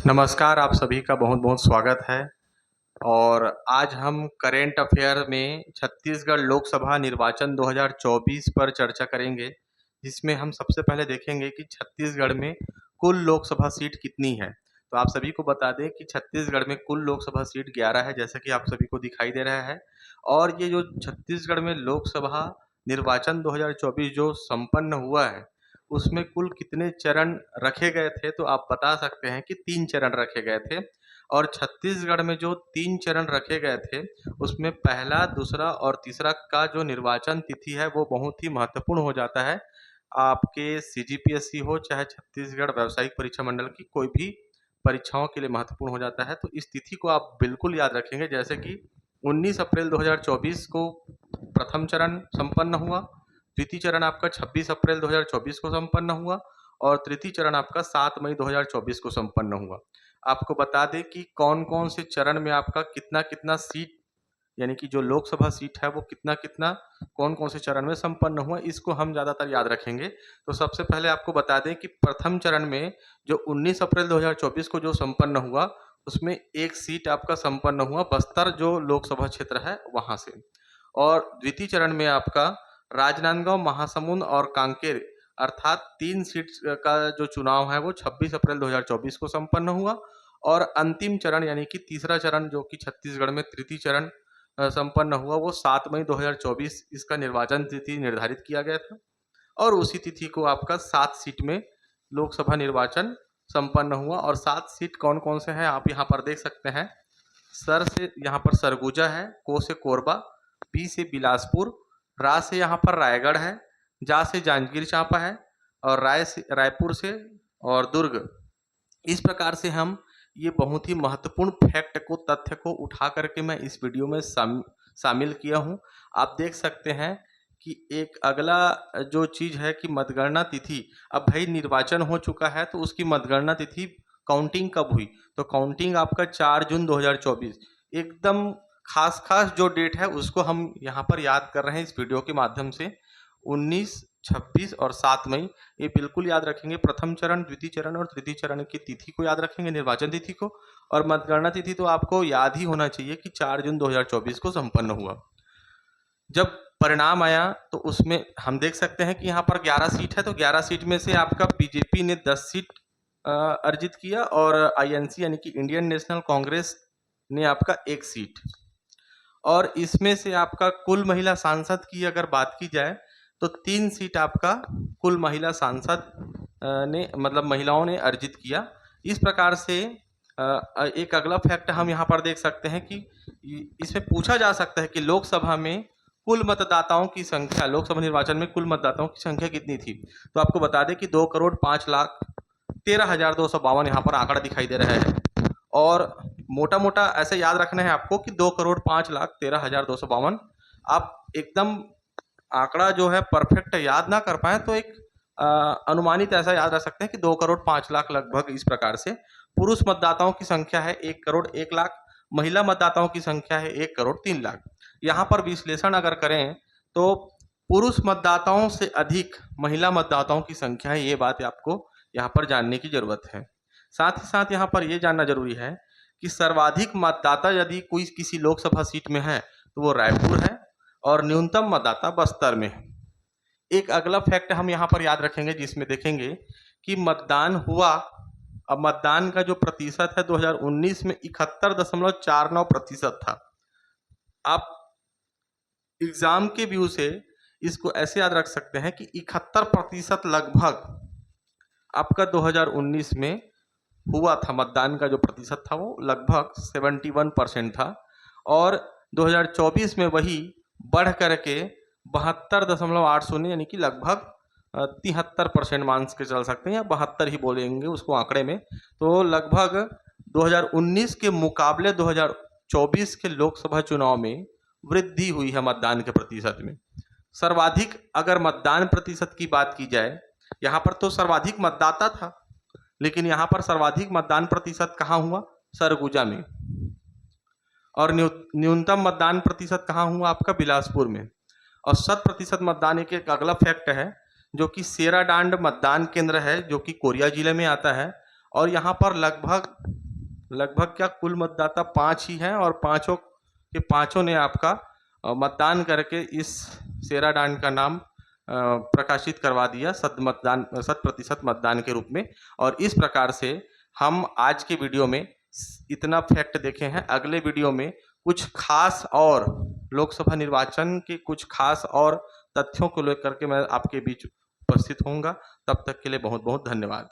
नमस्कार, आप सभी का बहुत-बहुत स्वागत है। और आज हम करेंट अफ़ेयर में छत्तीसगढ़ लोकसभा निर्वाचन 2024 पर चर्चा करेंगे, जिसमें हम सबसे पहले देखेंगे कि छत्तीसगढ़ में कुल लोकसभा सीट कितनी है। तो आप सभी को बता दें कि छत्तीसगढ़ में कुल लोकसभा सीट 11 है, जैसा कि आप सभी को दिखाई दे रहा है। और ये जो छत्तीसगढ़ में लोकसभा निर्वाचन 2024 जो संपन्न हुआ है, उसमें कुल कितने चरण रखे गए थे, तो आप बता सकते हैं कि 3 चरण रखे गए थे। और छत्तीसगढ़ में जो 3 चरण रखे गए थे, उसमें पहला, दूसरा और तीसरा का जो निर्वाचन तिथि है, वो बहुत ही महत्वपूर्ण हो जाता है। आपके सीजीपीएससी हो, चाहे छत्तीसगढ़ व्यावसायिक परीक्षा मंडल की कोई भी परीक्षाओं के लिए महत्वपूर्ण हो जाता है। तो इस तिथि को आप बिल्कुल याद रखेंगे, जैसे कि 19 अप्रैल 2024 को प्रथम चरण संपन्न हुआ, द्वितीय चरण आपका 26 अप्रैल 2024 को संपन्न हुआ और तृतीय चरण आपका 7 मई 2024 को संपन्न हुआ। आपको बता दें कि कौन-कौन से चरण में आपका कितना-कितना सीट, यानी कि जो लोकसभा सीट है वो कितना-कितना कौन-कौन से चरण में संपन्न हुआ, इसको हम ज़्यादातर याद रखेंगे। तो सबसे पहले आपको बता दें कि प्रथम चरण में जो 19 अप्रैल 2024 को जो संपन्न हुआ, उसमें 1 सीट आपका संपन्न हुआ बस्तर जो लोकसभा क्षेत्र है वहाँ से। और द्वितीय चरण में आपका राजनांदगांव, महासमुंद और कांकेर अर्थात 3 सीट का जो चुनाव है वो 26 अप्रैल 2024 को संपन्न हुआ। और अंतिम चरण यानी कि तीसरा चरण जो कि छत्तीसगढ़ में तृतीय चरण संपन्न हुआ, वो 7 मई 2024 इसका निर्वाचन तिथि निर्धारित किया गया था। और उसी तिथि को आपका 7 सीट में लोकसभा निर्वाचन संपन्न हुआ। और 7 सीट कौन-कौन से हैं आप यहाँ पर देख सकते हैं। सर से यहाँ पर सरगुजा है, को से कोरबा, पी से बिलासपुर, रा से यहाँ पर रायगढ़ है, जा से जांजगीर चांपा है और रायपुर से और दुर्ग। इस प्रकार से हम ये बहुत ही महत्वपूर्ण फैक्ट को, तथ्य को उठा करके मैं इस वीडियो में शामिल किया हूँ। आप देख सकते हैं कि एक अगला जो चीज़ है कि मतगणना तिथि, अब भाई निर्वाचन हो चुका है तो उसकी मतगणना तिथि काउंटिंग कब हुई, तो काउंटिंग आपका 4 जून 2024 एकदम खास जो डेट है उसको हम यहाँ पर याद कर रहे हैं इस वीडियो के माध्यम से। 19, 26 और 7 मई ये बिल्कुल याद रखेंगे। प्रथम चरण, द्वितीय चरण और तृतीय चरण की तिथि को याद रखेंगे, निर्वाचन तिथि को। और मतगणना तिथि तो आपको याद ही होना चाहिए कि 4 जून 2024 को संपन्न हुआ। जब परिणाम आया तो उसमें हम देख सकते हैं कि यहाँ पर 11 सीट है, तो 11 सीट में से आपका बीजेपी ने 10 सीट अर्जित किया और आईएनसी यानी कि इंडियन नेशनल कांग्रेस ने आपका 1 सीट। और इसमें से आपका कुल महिला सांसद की अगर बात की जाए तो 3 सीट आपका कुल महिला सांसद ने, मतलब महिलाओं ने अर्जित किया। इस प्रकार से एक अगला फैक्ट हम यहाँ पर देख सकते हैं कि इसमें पूछा जा सकता है कि लोकसभा में कुल मतदाताओं की संख्या, लोकसभा निर्वाचन में कुल मतदाताओं की संख्या कितनी थी। तो आपको बता दें कि 2,05,13,252 यहाँ पर आंकड़ा दिखाई दे रहा है। और मोटा-मोटा ऐसे याद रखना है आपको कि 2,05,13,252। आप एकदम आंकड़ा जो है परफेक्ट याद ना कर पाए तो एक अनुमानित ऐसा याद रख सकते हैं कि 2,05,00,000 लगभग। इस प्रकार से पुरुष मतदाताओं की संख्या है 1,01,00,000, महिला मतदाताओं की संख्या है 1,03,00,000। यहाँ पर विश्लेषण अगर करें तो पुरुष मतदाताओं से अधिक महिला मतदाताओं की संख्या है, ये बात आपको यहाँ पर जानने की जरूरत है। साथ ही साथ यहाँ पर यह जानना जरूरी है कि सर्वाधिक मतदाता यदि कोई किसी लोकसभा सीट में है तो वो रायपुर है और न्यूनतम मतदाता बस्तर में है। एक अगला फैक्ट हम यहाँ पर याद रखेंगे जिसमें देखेंगे कि मतदान हुआ, अब मतदान का जो प्रतिशत है 2019 में 71.49% था। आप एग्जाम के व्यू से इसको ऐसे याद रख सकते हैं कि 71% लगभग आपका 2019 में हुआ था। मतदान का जो प्रतिशत था वो लगभग 71% था। और 2024 में वही बढ़ करके 72.80 यानी कि लगभग 73% मान के चल सकते हैं, या 72 ही बोलेंगे उसको आंकड़े में। तो लगभग 2019 के मुकाबले 2024 के लोकसभा चुनाव में वृद्धि हुई है मतदान के प्रतिशत में। सर्वाधिक अगर मतदान प्रतिशत की बात की जाए, यहाँ पर तो सर्वाधिक मतदाता था, लेकिन यहाँ पर सर्वाधिक मतदान प्रतिशत कहाँ हुआ, सरगुजा में। और न्यूनतम मतदान प्रतिशत कहाँ हुआ, आपका बिलासपुर में। और 100% मतदान एक अगला फैक्ट है जो कि सेराडांड मतदान केंद्र है जो कि कोरिया जिले में आता है। और यहाँ पर लगभग लगभग क्या कुल मतदाता 5 ही हैं और पाँचों के पाँचों ने आपका मतदान करके इस सेराडांड का नाम प्रकाशित करवा दिया शत प्रतिशत मतदान के रूप में। और इस प्रकार से हम आज के वीडियो में इतना फैक्ट देखे हैं। अगले वीडियो में कुछ खास और लोकसभा निर्वाचन के कुछ खास और तथ्यों को लेकर के मैं आपके बीच उपस्थित होऊंगा। तब तक के लिए बहुत बहुत धन्यवाद।